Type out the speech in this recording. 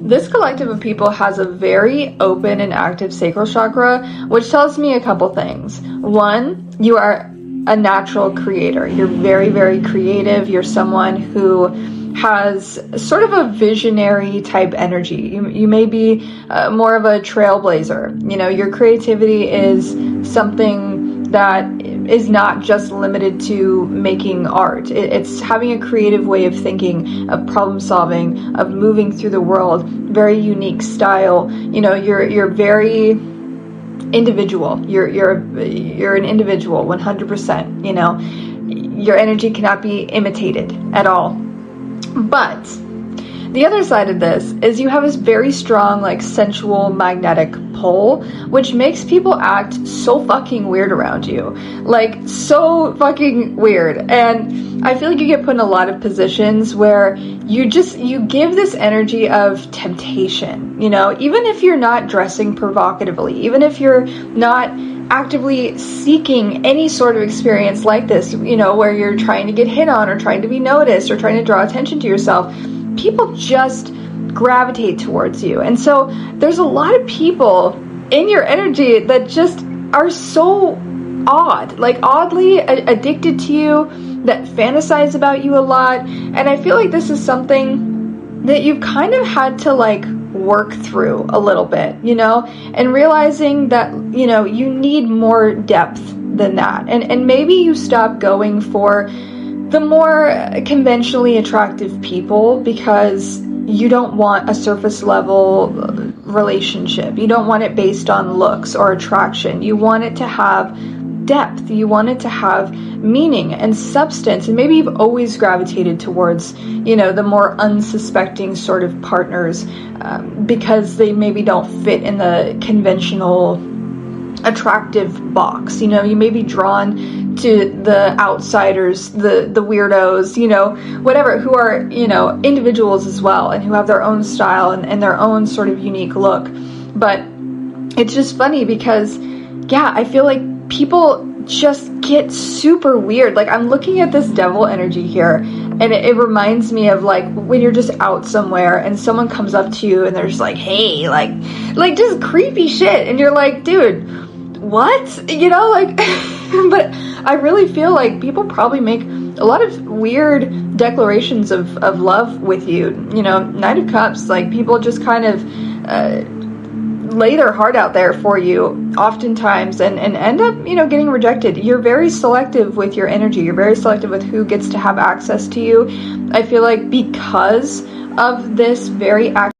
This collective of people has a very open and active sacral chakra, which tells me a couple things. One, you are a natural creator. You're very, very creative. You're someone who has sort of a visionary type energy. You may be more of a trailblazer. You know, your creativity is something that is not just limited to making art. It's having a creative way of thinking, of problem solving, of moving through the world. Very unique style. You know, you're very individual. You're an individual 100%. You know, your energy cannot be imitated at all. But the other side of this is you have this very strong, like, sensual magnetic pull, which makes people act so fucking weird around you. Like, so fucking weird. And I feel like you get put in a lot of positions where you give this energy of temptation, you know, even if you're not dressing provocatively, even if you're not actively seeking any sort of experience like this, you know, where you're trying to get hit on or trying to be noticed or trying to draw attention to yourself, people just gravitate towards you. And so there's a lot of people in your energy that just are so odd, like oddly addicted to you, that fantasize about you a lot. And I feel like this is something that you've kind of had to, like, work through a little bit, you know, and realizing that, you know, you need more depth than that. And maybe you stop going for the more conventionally attractive people because you don't want a surface level relationship. You don't want it based on looks or attraction. You want it to have depth. You want it to have meaning and substance. And maybe you've always gravitated towards, you know, the more unsuspecting sort of partners because they maybe don't fit in the conventional attractive box. You know, you may be drawn to the outsiders, the weirdos, you know, whatever, who are, you know, individuals as well and who have their own style and their own sort of unique look. But it's just funny because, yeah, I feel like people just get super weird. Like, I'm looking at this devil energy here, and it reminds me of, like, when you're just out somewhere and someone comes up to you and they're just like, hey, like just creepy shit, and you're like, dude, what? You know, like, but I really feel like people probably make a lot of weird declarations of love with you. You know, Knight of Cups, like, people just kind of lay their heart out there for you oftentimes and end up, you know, getting rejected. You're very selective with your energy. You're very selective with who gets to have access to you. I feel like because of this very active